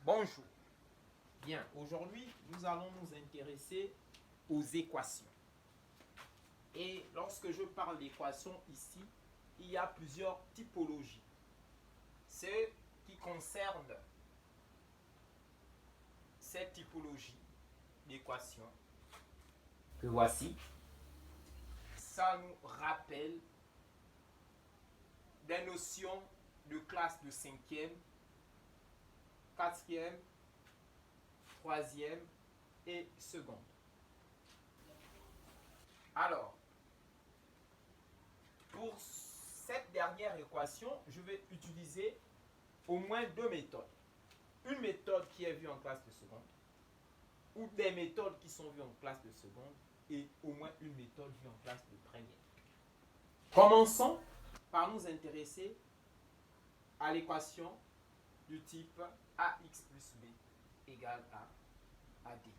Bonjour. Bien, aujourd'hui, nous allons nous intéresser aux équations. Et lorsque je parle d'équations ici, il y a plusieurs typologies. Ce qui concerne cette typologie d'équations que voici, ça nous rappelle des notions de classe de 5e, 4e, 3e et seconde. Alors, pour cette dernière équation, je vais utiliser au moins deux méthodes. Une méthode qui est vue en classe de seconde, ou des méthodes qui sont vues en classe de seconde, et au moins une méthode vue en classe de première. Commençons par nous intéresser à l'équation du type ax plus b égale à d.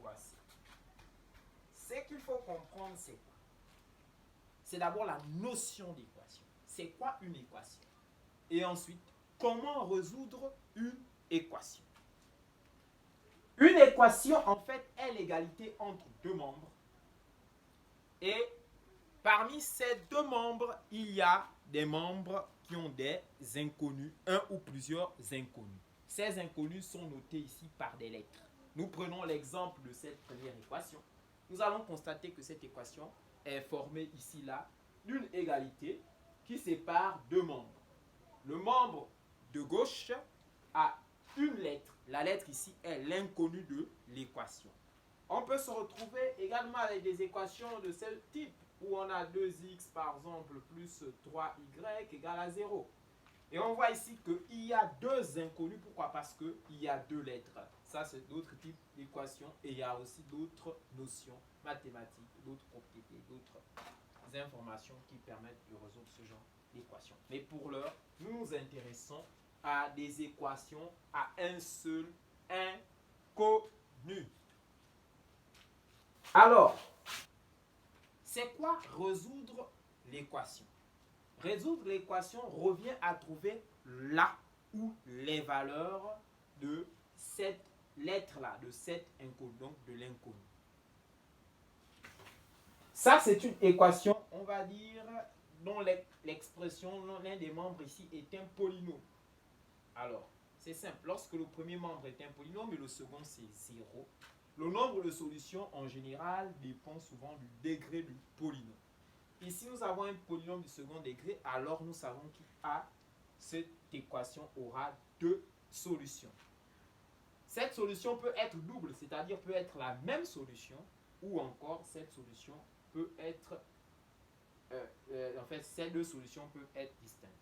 Voici. Ce qu'il faut comprendre, c'est quoi? C'est d'abord la notion d'équation. C'est quoi une équation? Et ensuite, comment résoudre une équation? Une équation, en fait, est l'égalité entre deux membres. Et parmi ces deux membres, il y a des membres qui ont des inconnus, un ou plusieurs inconnus. Ces inconnus sont notés ici par des lettres. Nous prenons l'exemple de cette première équation. Nous allons constater que cette équation est formée ici, là, d'une égalité qui sépare deux membres. Le membre de gauche a une lettre. La lettre ici est l'inconnu de l'équation. On peut se retrouver également avec des équations de ce type, où on a 2x par exemple plus 3y égale à 0. Et on voit ici qu'il y a deux inconnus. Pourquoi? Parce qu'il y a deux lettres. Ça, c'est d'autres types d'équations. Et il y a aussi d'autres notions mathématiques, d'autres propriétés, d'autres informations qui permettent de résoudre ce genre d'équations. Mais pour l'heure, nous nous intéressons à des équations à un seul inconnu. Alors, c'est quoi résoudre l'équation? Résoudre l'équation revient à trouver là ou les valeurs de cette lettre-là, de cet inconnu, donc de l'inconnu. Ça, c'est une équation, on va dire, dont l'expression, l'un des membres ici est un polynôme. Alors, c'est simple. Lorsque le premier membre est un polynôme et le second, c'est 0, le nombre de solutions, en général, dépend souvent du degré du polynôme. Ici, nous avons un polynôme du second degré, alors nous savons cette équation aura deux solutions. Cette solution peut être double, c'est-à-dire peut être la même solution, ou encore cette solution peut être, en fait, ces deux solutions peuvent être distinctes.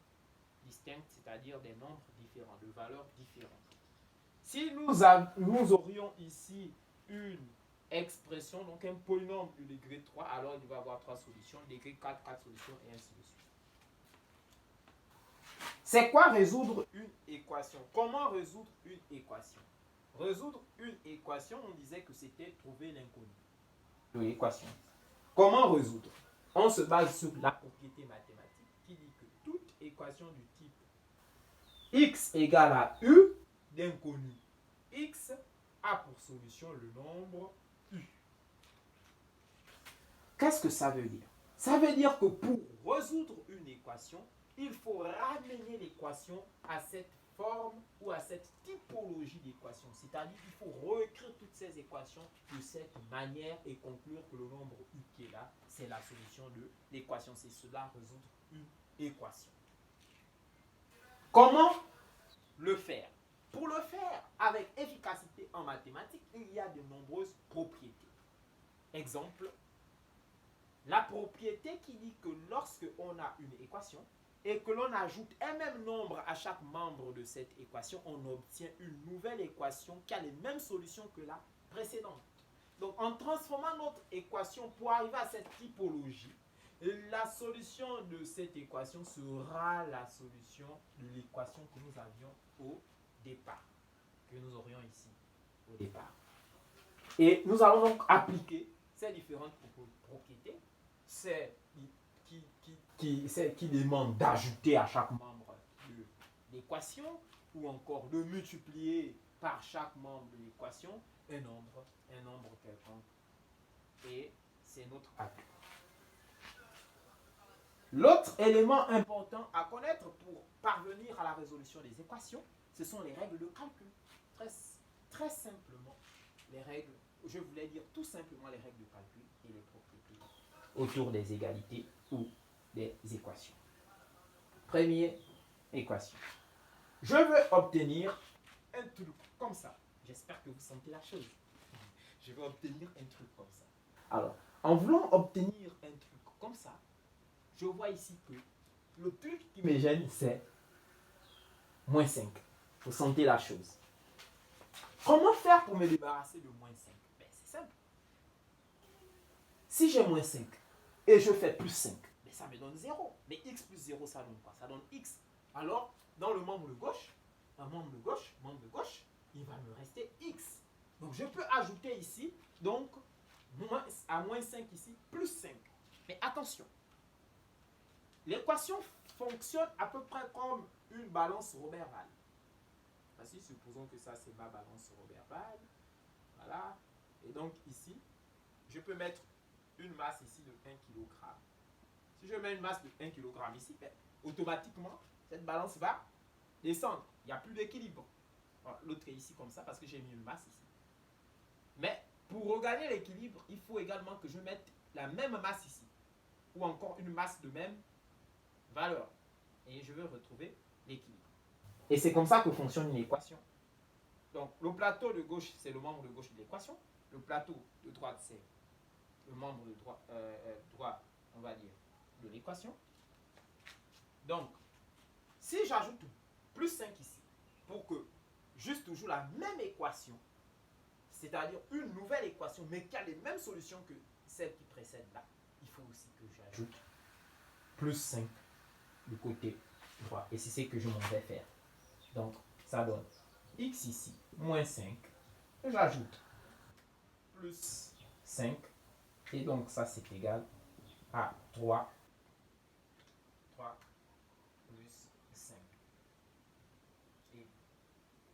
Distinctes, c'est-à-dire des nombres différents, de valeurs différentes. Si nous aurions ici une expression, donc un polynôme du degré 3, alors il va y avoir trois solutions, degré 4, 4 solutions, et ainsi de suite. C'est quoi résoudre une équation? Comment résoudre une équation? Résoudre une équation, on disait que c'était trouver l'inconnu de l'équation. Comment résoudre? On se base sur la propriété mathématique qui dit que toute équation du type x égale à u d'inconnu x a pour solution le nombre u. Qu'est-ce que ça veut dire? Ça veut dire que pour résoudre une équation, il faut ramener l'équation à cette forme ou à cette typologie d'équation. C'est-à-dire qu'il faut réécrire toutes ces équations de cette manière et conclure que le nombre u qui est là, c'est la solution de l'équation. C'est cela, résoudre une équation. Comment le faire? Pour le faire avec efficacité en mathématiques, il y a de nombreuses propriétés. Exemple, la propriété qui dit que lorsque on a une équation et que l'on ajoute un même nombre à chaque membre de cette équation, on obtient une nouvelle équation qui a les mêmes solutions que la précédente. Donc, en transformant notre équation pour arriver à cette typologie, la solution de cette équation sera la solution de l'équation que nous avions au départ, que nous aurions ici au départ. Et nous allons donc appliquer ces différentes propriétés, qui demandent d'ajouter à chaque membre de l'équation, ou encore de multiplier par chaque membre de l'équation un nombre quelconque. Et c'est notre calcul. L'autre élément important à connaître pour parvenir à la résolution des équations, ce sont les règles de calcul. Très simplement, les règles, je voulais dire tout simplement les règles de calcul et les propriétés autour des égalités ou des équations. Première équation. Je veux obtenir un truc comme ça. J'espère que vous sentez la chose. Je veux obtenir un truc comme ça. Alors, en voulant obtenir un truc comme ça, je vois ici que le truc qui me gêne, c'est moins 5. Vous sentez la chose. Comment faire pour me débarrasser de moins 5? Ben, c'est simple. Si j'ai moins 5 et je fais plus 5, ben, ça me donne 0. Mais x plus 0, ça donne quoi? Ça donne x. Alors, dans le membre de gauche, membre de gauche, il va me rester x. Donc, je peux ajouter ici, donc, à moins 5 ici, plus 5. Mais attention, l'équation fonctionne à peu près comme une balance Roberval. Voici, supposons que ça, c'est ma balance Roberval. Voilà. Et donc, ici, je peux mettre une masse ici de 1 kg. Si je mets une masse de 1 kg ici, ben, automatiquement, cette balance va descendre. Il n'y a plus d'équilibre. L'autre est ici comme ça parce que j'ai mis une masse ici. Mais pour regagner l'équilibre, il faut également que je mette la même masse ici. Ou encore une masse de même valeur. Et je veux retrouver l'équilibre. Et c'est comme ça que fonctionne une équation. Donc, le plateau de gauche, c'est le membre de gauche de l'équation. Le plateau de droite, c'est le membre de droit, on va dire, de l'équation. Donc, si j'ajoute plus 5 ici, pour que juste toujours la même équation, c'est-à-dire une nouvelle équation, mais qui a les mêmes solutions que celle qui précède là, il faut aussi que j'ajoute plus 5 du côté droit. Et c'est ce que je m'en vais faire. Donc, ça donne x ici, moins 5. J'ajoute plus 5. Et donc, ça, c'est égal à 3 plus 5. Et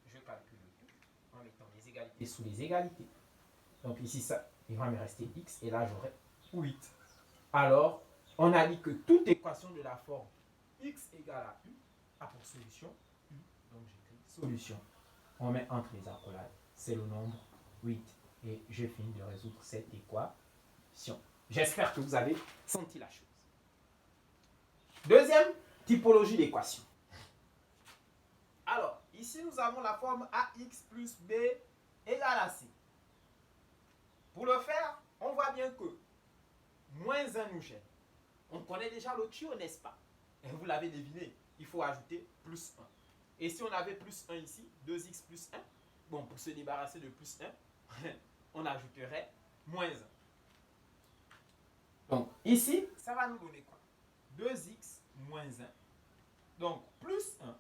je calcule tout en mettant les égalités sous les égalités. Donc, ici, ça, il va me rester x. Et là, j'aurai 8. Alors, on a dit que toute équation de la forme x égale à u a pour solution u. Donc, j'écris solution. On met entre les accolades. C'est le nombre 8. Et je finis de résoudre cette équation. J'espère que vous avez senti la chose. Deuxième typologie d'équation. Alors, ici, nous avons la forme ax plus b égale à c. Pour le faire, on voit bien que moins 1 nous gêne. On connaît déjà le tuyau, n'est-ce pas? Et vous l'avez deviné, il faut ajouter plus 1. Et si on avait plus 1 ici, 2x plus 1, bon, pour se débarrasser de plus 1, on ajouterait moins 1. Donc, ici, ça va nous donner quoi? 2x moins 1. Donc, plus 1,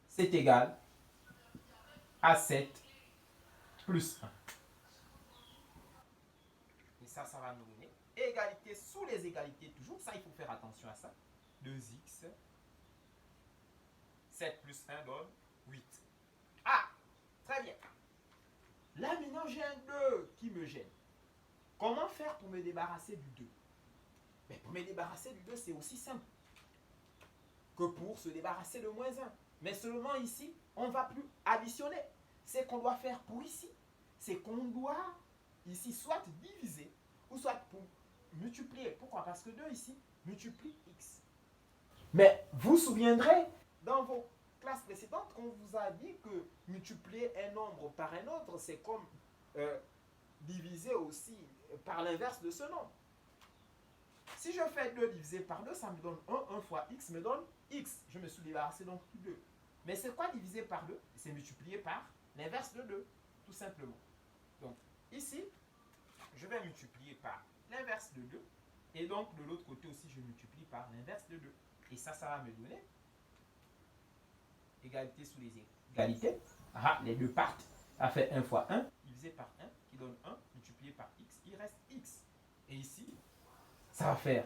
c'est égal à 7 plus 1. Et ça va nous donner égalité sous les égalités toujours. Ça, il faut faire attention à ça. 2x, 7 plus 1 donne 8. Ah, très bien. Là, maintenant, j'ai un 2 qui me gêne. Comment faire pour me débarrasser du 2? Mais pour me débarrasser du 2, c'est aussi simple que pour se débarrasser de moins 1. Mais seulement ici, on ne va plus additionner. C'est qu'on doit faire pour ici. C'est qu'on doit ici soit diviser ou soit pour multiplier. Pourquoi? Parce que 2 ici multiplie x. Mais vous vous souviendrez, dans vos classes précédentes, qu'on vous a dit que multiplier un nombre par un autre, c'est comme diviser aussi par l'inverse de ce nombre. Si je fais 2 divisé par 2, ça me donne 1. 1 fois x me donne x. Je me suis débarrassé donc du 2. Mais c'est quoi diviser par 2? C'est multiplier par l'inverse de 2, tout simplement. Donc, ici, je vais multiplier par l'inverse de 2. Et donc, de l'autre côté aussi, je multiplie par l'inverse de 2. Et ça va me donner égalité sous les égalités. Ah, les deux partent. Ça fait 1 fois 1 divisé par 1 qui donne 1 multiplié par x. Il reste x. Et ici, ça va faire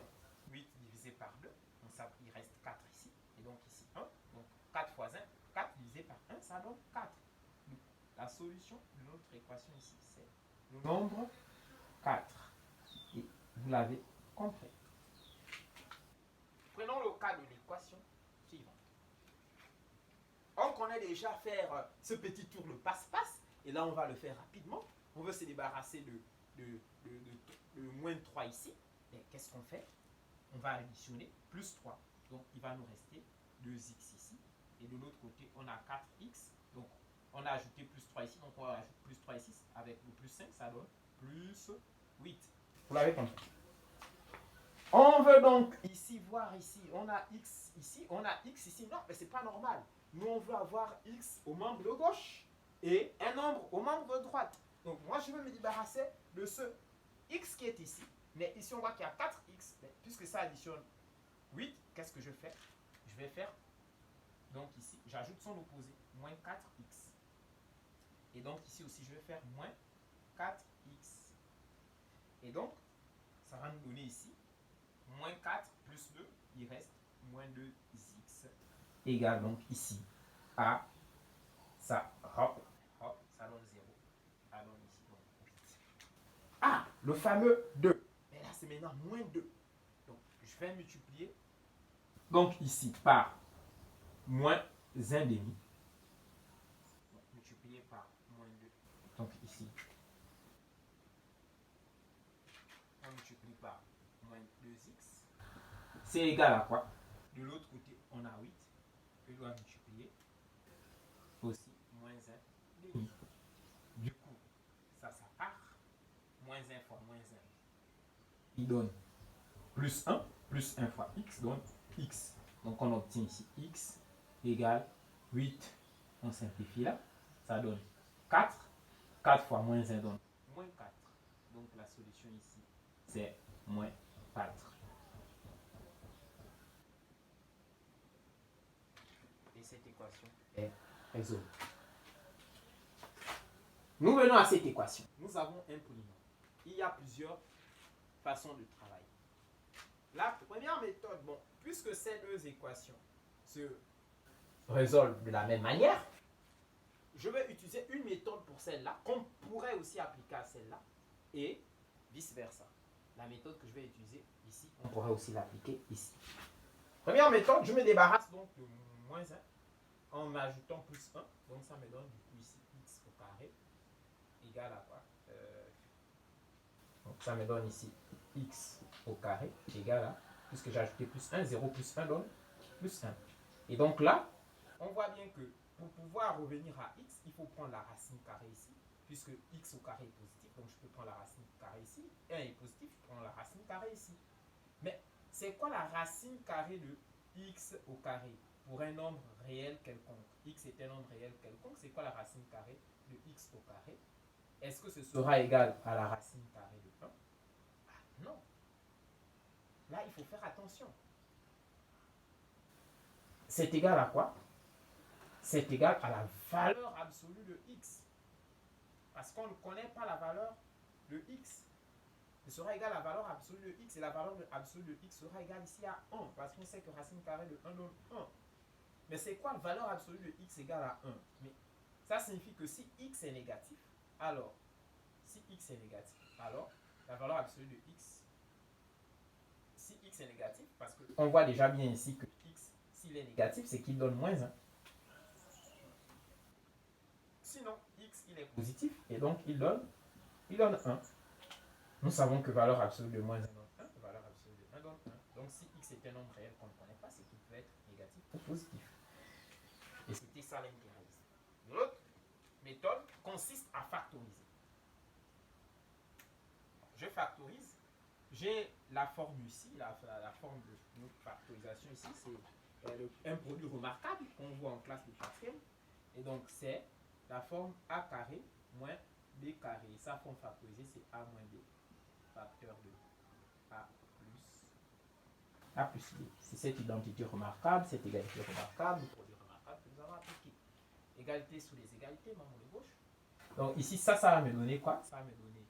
8 divisé par 2. Donc ça, il reste 4 ici. Et donc ici 1. Donc 4 fois 1, 4 divisé par 1, donne 4. Donc, la solution de notre équation ici, c'est le nombre 4. Et vous l'avez compris. Prenons le cas de l'équation suivante. On connaît déjà faire ce petit tour de passe-passe. Et là, on va le faire rapidement. On veut se débarrasser de moins 3 ici. Et qu'est-ce qu'on fait? On va additionner plus 3. Donc, il va nous rester 2x ici. Et de l'autre côté, on a 4x. Donc, on a ajouté plus 3 ici. Donc, on va ajouter plus 3 ici. Avec le plus 5, ça donne plus 8. Vous l'avez compris? On veut donc ici voir ici. On a x ici. On a x ici. Non, mais ce n'est pas normal. Nous, on veut avoir x au membre de gauche et un nombre au membre de droite. Donc, moi, je veux me débarrasser de ce x qui est ici. Mais ici, on voit qu'il y a 4x. Mais puisque ça additionne 8, qu'est-ce que je fais? Je vais faire, donc ici, j'ajoute son opposé, moins 4x. Et donc, ici aussi, je vais faire moins 4x. Et donc, ça va nous donner ici, moins 4 plus 2, il reste moins 2x. Égale donc ici à ça, hop, hop, ça donne 0. Ça donne ici donc 8. Ah, le fameux 2. Mais là, c'est maintenant moins 2. Donc, je vais multiplier. Donc, ici, par moins 1 demi. Donc, multiplié par moins 2. Donc, ici, on multiplie par moins 2x. C'est égal à quoi? De l'autre côté, on a 8. Je dois multiplier aussi moins 1 demi. Du coup, ça part. Moins 1 fois moins 1. Il donne plus 1. Plus 1 fois x donne x. Donc, on obtient ici x égale 8. On simplifie là. Ça donne 4. 4 fois moins 1 donne moins 4. Donc, la solution ici, c'est moins 4. Et cette équation est résolue. Nous venons à cette équation. Nous avons un polynôme. Il y a plusieurs façons de travailler. La première méthode, bon, puisque ces deux équations se résolvent de la même manière, je vais utiliser une méthode pour celle-là, qu'on pourrait aussi appliquer à celle-là, et vice-versa. La méthode que je vais utiliser ici, on pourrait aussi l'appliquer ici. Première méthode, je me débarrasse donc de moins 1 en ajoutant plus 1. Donc ça me donne du coup ici x au carré égal à quoi? Donc ça me donne ici x au carré égal à, puisque j'ai ajouté plus 1, 0 plus 1 donne plus 1. Et donc là, on voit bien que pour pouvoir revenir à x, il faut prendre la racine carrée ici, puisque x au carré est positif, donc je peux prendre la racine carrée ici. 1 est positif, je prends la racine carrée ici. Mais c'est quoi la racine carrée de x au carré pour un nombre réel quelconque? X est un nombre réel quelconque, c'est quoi la racine carrée de x au carré? Est-ce que ce sera égal à la racine carrée de 1? Ah, non. Là, il faut faire attention. C'est égal à quoi? C'est égal à la valeur absolue de x. Parce qu'on ne connaît pas la valeur de x. Ce sera égal à la valeur absolue de x. Et la valeur absolue de x sera égale ici à 1. Parce qu'on sait que racine carrée de 1 donne 1. Mais c'est quoi la valeur absolue de x égale à 1? Mais ça signifie que si x est négatif, alors, si x est négatif, alors la valeur absolue de x, si x est négatif, parce qu'on voit déjà bien ici que x, s'il est négatif, c'est qu'il donne moins 1. Sinon, x, il est positif, et donc il donne 1. Nous savons que valeur absolue de moins 1 donne 1, valeur absolue de 1 donne 1. Donc si x est un nombre réel qu'on ne connaît pas, c'est qu'il peut être négatif ou positif. Et c'était ça l'intérêt. L'autre méthode consiste à factoriser. Je factorise. J'ai la forme ici, la forme de notre factorisation ici, c'est un produit remarquable qu'on voit en classe de 4e. Et donc c'est la forme a carré moins b carré. Et sa forme factorisée, c'est a moins b, facteur de a plus b. C'est cette identité remarquable, cette égalité remarquable, le produit remarquable que nous avons appliqué. Égalité sous les égalités, membre de gauche. Donc ici, ça va me donner quoi? Ça va me donner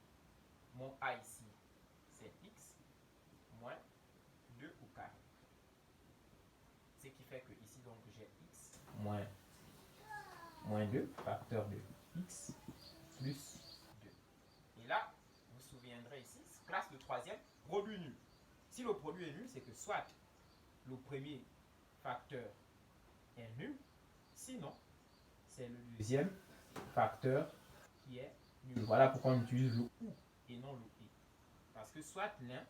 mon a ici, c'est x moins 2 au carré. Ce qui fait que ici, donc, j'ai x moins moins 2, facteur de x plus 2. Et là, vous vous souviendrez ici, classe de troisième, produit nul. Si le produit est nul, c'est que soit le premier facteur est nul, sinon c'est le deuxième facteur qui est nul. Voilà pourquoi on utilise le ou et non le et. Parce que soit l'un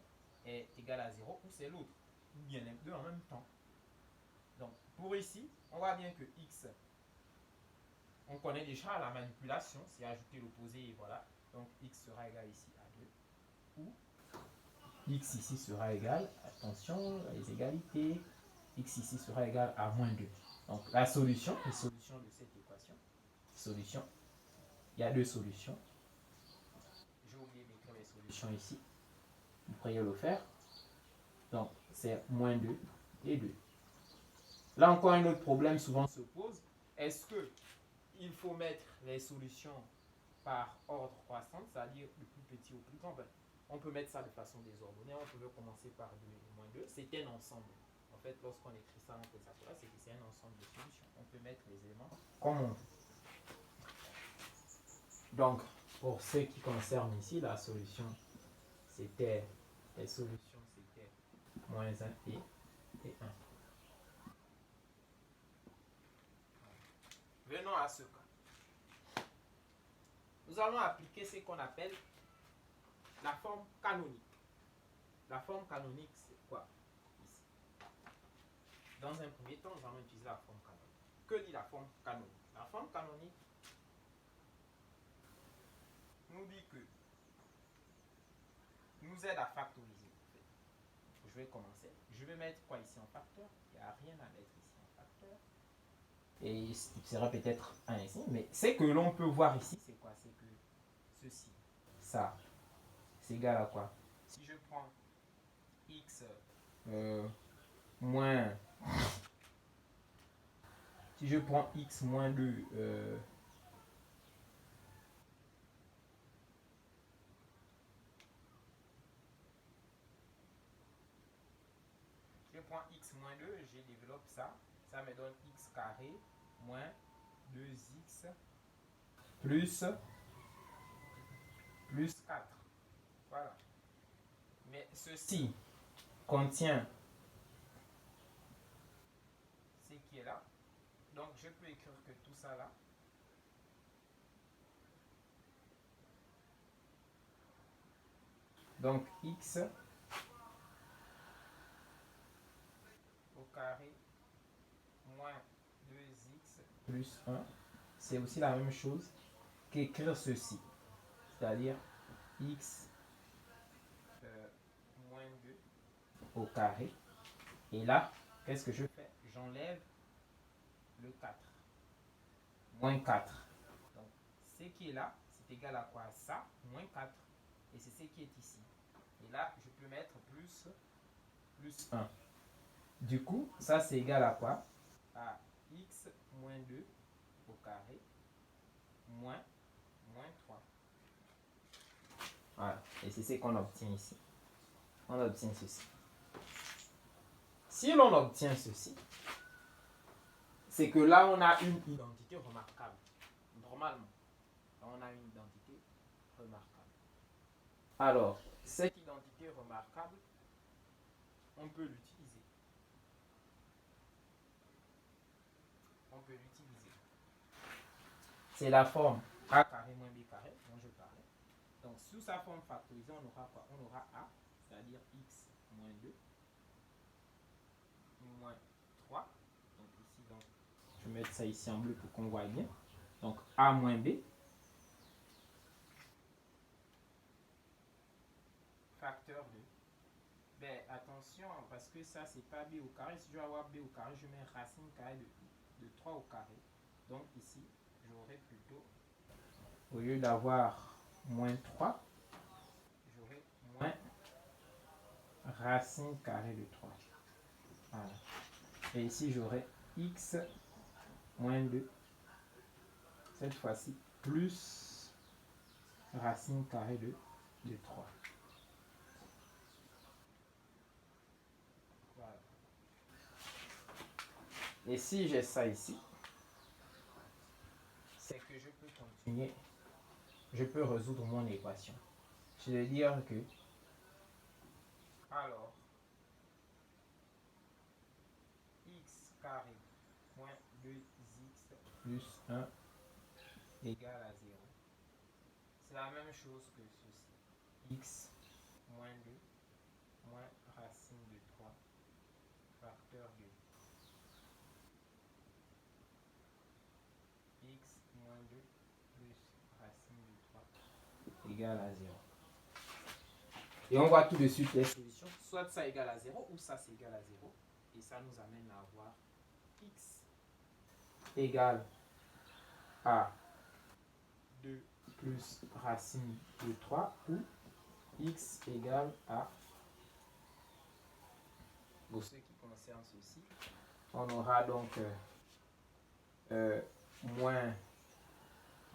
est égal à 0 ou c'est l'autre, ou bien les deux en même temps. Donc pour ici, on voit bien que x, on connaît déjà la manipulation, c'est ajouter l'opposé et voilà. Donc x sera égal ici à 2, ou x ici sera égal, attention, les égalités, x ici sera égal à moins 2. Donc la solution, les solutions de cette équation, il y a deux solutions. J'ai oublié d'écrire les solutions ici. Vous pourriez le faire. Donc c'est moins 2 et 2. Là encore, un autre problème souvent se pose. Est-ce qu'il faut mettre les solutions par ordre croissant, c'est-à-dire du plus petit au plus grand? On peut mettre ça de façon désordonnée. On peut commencer par 2 et moins 2. C'est un ensemble. En fait, lorsqu'on écrit ça en hexagonal, c'est que c'est un ensemble de solutions. On peut mettre les éléments comme on veut. Donc, pour ce qui concerne ici, la solution, c'était, les solutions, c'était moins 1 et 1. Venons à ce cas. Nous allons appliquer ce qu'on appelle la forme canonique. La forme canonique, c'est quoi? Ici. Dans un premier temps, nous allons utiliser la forme canonique. Que dit la forme canonique? La forme canonique nous dit que nous aide à factoriser. Je vais commencer. Je vais mettre quoi ici en facteur? Il n'y a rien à mettre ici en facteur. Et il sera peut-être 1 ici. Mais ce que l'on peut voir ici, c'est quoi? C'est que ceci, ça, c'est égal à quoi? Si je prends x moins... Si je prends x moins 2... je prends x moins 2, je développe ça. Ça me donne x carré moins 2x plus 4. Voilà. Mais ceci contient ce qui est là. Donc je peux écrire que tout ça là, donc x au carré moins 2x plus 1, c'est aussi la même chose qu'écrire ceci, c'est-à-dire x moins 2 au carré. Et là, qu'est-ce que je fais? J'enlève le 4. Moins 4. Donc, ce qui est là, c'est égal à quoi? Ça, moins 4. Et c'est ce qui est ici. Et là, je peux mettre plus 1. Du coup, ça, c'est égal à quoi? À x moins 2 au carré moins 3. Voilà. Et c'est ce qu'on obtient ici. On obtient ceci. Si l'on obtient ceci, c'est que là, on a une identité remarquable. Normalement, là, on a une identité remarquable. Alors, cette identité remarquable, on peut l'utiliser. C'est la forme a carré moins b carré dont je parlais. Donc, sous sa forme factorisée, on aura quoi? On aura a, c'est-à-dire x moins 2 moins 3. Donc ici, donc, je vais mettre ça ici en bleu pour qu'on voit bien. Donc a moins b facteur de... Ben attention, parce que ça c'est pas b au carré. Si je veux avoir b au carré, je mets racine carrée de 3 au carré. Donc ici, j'aurai plutôt, au lieu d'avoir moins 3, j'aurai moins racine carrée de 3. Voilà. Et ici, j'aurai x moins 2, cette fois-ci, plus racine carrée de 3. Voilà. Et si j'ai ça ici, c'est que je peux continuer, je peux résoudre mon équation. Je vais dire que, alors, x carré moins 2x plus 1 égale à 0. C'est la même chose que ceci. X moins 2 moins racine de 3 facteur de x moins 2 plus racine de 3 égale à 0. Et on voit tout de suite les solutions. Soit ça égale à 0 ou ça c'est égal à 0. Et ça nous amène à avoir x égale à 2 plus racine de 3 ou x égale à, pour ce qui concerne ceci, on aura donc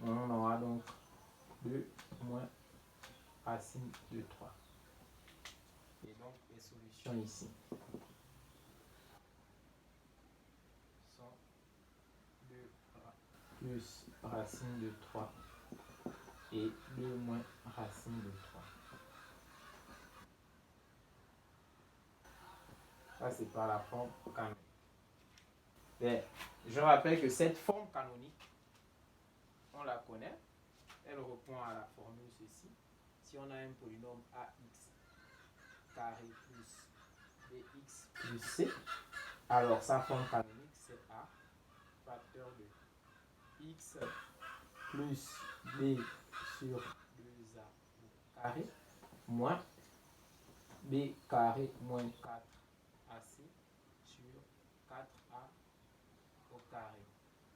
on aura donc 2 moins racine de 3. Et donc les solutions ici sont 2 plus racine de 3 et 2 moins racine de 3. Ça, c'est par la forme canonique. Mais je rappelle que cette forme canonique, on la connaît. Elle répond à la formule ceci. Si on a un polynôme ax carré plus bx plus c, alors sa forme canonique, c'est a facteur de x plus b sur 2a au carré moins b carré moins 4ac sur 4a au carré.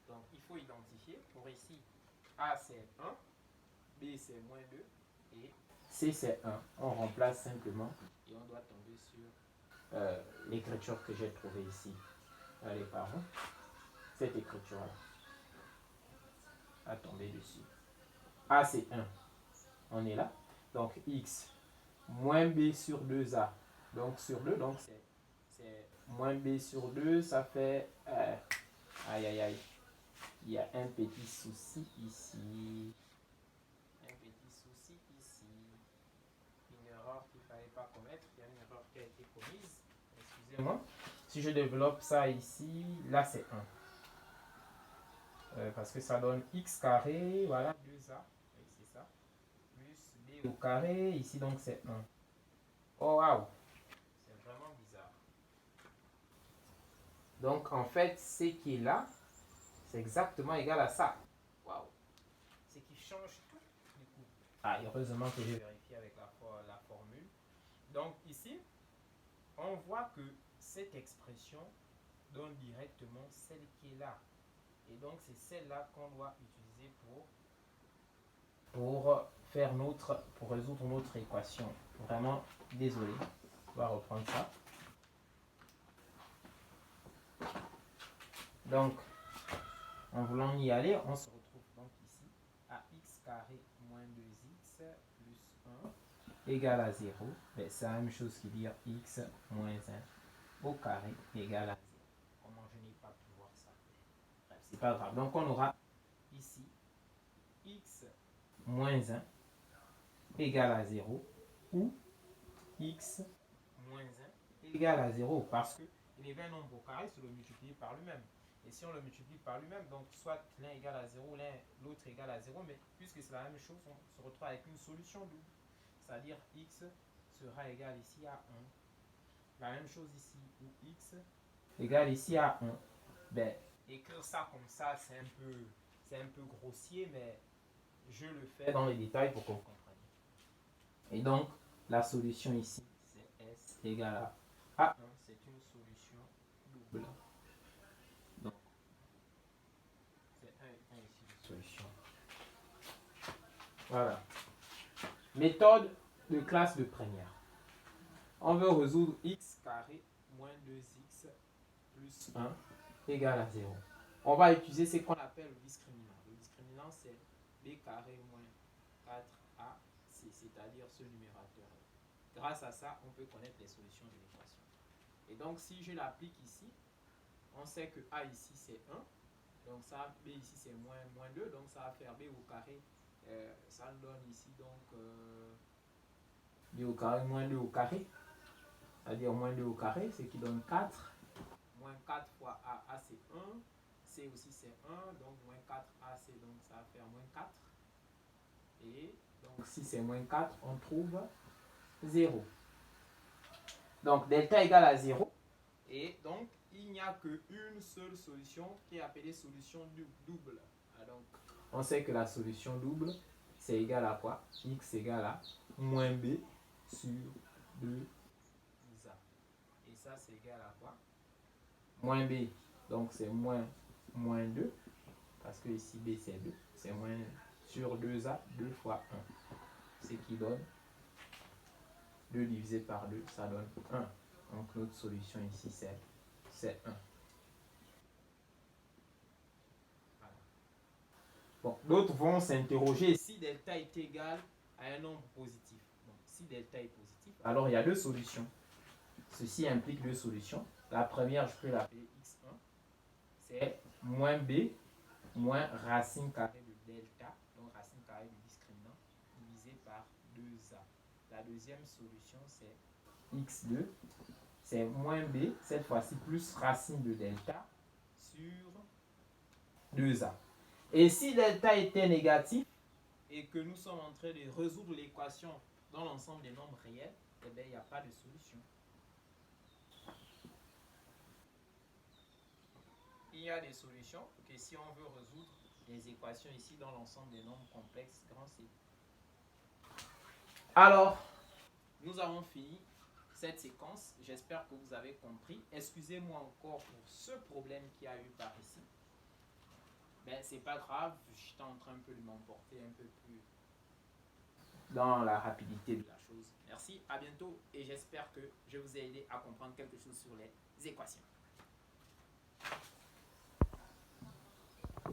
Donc il faut identifier. Pour ici, a c'est 1, b c'est moins 2 et c c'est 1. On remplace simplement et on doit tomber sur l'écriture que j'ai trouvée ici. Les parents, cette écriture-là. À tomber dessus. A c'est 1. On est là. Donc x moins b sur 2a. Donc sur 2, donc c'est moins b sur 2, ça fait aïe aïe aïe. Il y a un petit souci ici. Un petit souci ici. Une erreur qu'il ne fallait pas commettre. Il y a une erreur qui a été commise. Excusez-moi. Si je développe ça ici, là c'est 1. Parce que ça donne x carré, voilà, 2a. Oui, c'est ça. Plus b au carré, ici donc c'est 1. Oh waouh! C'est vraiment bizarre. Donc en fait, ce qui est là, c'est exactement égal à ça. Waouh! Ce qui change tout du coup. Ah, heureusement que j'ai vérifié avec la formule. Donc ici, on voit que cette expression donne directement celle qui est là. Et donc c'est celle-là qu'on doit utiliser pour résoudre notre équation. Vraiment désolé. On va reprendre ça. Donc, en voulant y aller, on se retrouve donc ici à x carré moins 2x plus 1 égale à 0. Ben, c'est la même chose qui dire x moins 1 au carré égale à 0. Comment je n'ai pas pu voir ça? Bref, c'est pas grave. Donc, on aura ici x moins 1 égale à 0 ou x moins 1 égale à 0 parce qu'il est un nombre au carré, c'est le multiplier par lui-même. Et si on le multiplie par lui-même, donc soit l'un égale à 0, l'autre égale à 0, mais puisque c'est la même chose, on se retrouve avec une solution double. C'est-à-dire x sera égal ici à 1. La même chose ici, où x égale ici à 1. Ben, écrire ça comme ça, c'est un peu grossier, mais je le fais dans les détails pour qu'on comprenne. Et donc, la solution ici, c'est S égale à A1. C'est une solution double. Donc, c'est 1 et 1 ici de solution. Voilà. Méthode de classe de première. On veut résoudre x carré moins 2x plus 1 égale à 0. On va utiliser ce qu'on appelle le discriminant. Le discriminant, c'est b carré moins 4ac, c'est-à-dire ce numérateur. Grâce à ça, on peut connaître les solutions de l'équation. Et donc, si je l'applique ici, on sait que a ici, c'est 1. Donc ça, B ici c'est moins 2, donc ça va faire B au carré. Ça nous donne ici donc B au carré moins 2 au carré. C'est-à-dire moins 2 au carré, ce qui donne 4. Moins 4 fois A c'est 1. C aussi c'est 1, donc moins 4AC, donc ça va faire moins 4. Et donc si c'est moins 4, on trouve 0. Donc delta égale à 0. Et donc il n'y a qu'une seule solution qui est appelée solution double. Donc on sait que la solution double c'est égal à quoi? X égale à moins B sur 2A. Et ça c'est égal à quoi? Moins B, donc c'est moins 2, parce que ici B c'est 2, c'est moins sur 2A, 2 fois 1, ce qui donne 2 divisé par 2, ça donne 1. Donc notre solution ici c'est 1. Voilà. Bon, d'autres vont s'interroger si delta est égal à un nombre positif. Donc si delta est positif, alors il y a deux solutions. Ceci implique deux solutions. La première, je peux l'appeler x1, c'est moins b moins racine carrée de delta, donc racine carrée du discriminant, divisé par 2a. La deuxième solution, c'est x2, c'est moins b, cette fois-ci plus racine de delta sur 2a. Et si delta était négatif et que nous sommes en train de résoudre l'équation dans l'ensemble des nombres réels, eh bien, il n'y a pas de solution. Il y a des solutions que si on veut résoudre les équations ici dans l'ensemble des nombres complexes grand C. Alors, nous avons fini cette séquence. J'espère que vous avez compris. Excusez-moi encore pour ce problème qu'il y a eu par ici. Ben, c'est pas grave, j'étais en train un peu de m'emporter un peu plus dans la rapidité de la chose. Merci, à bientôt et j'espère que je vous ai aidé à comprendre quelque chose sur les équations.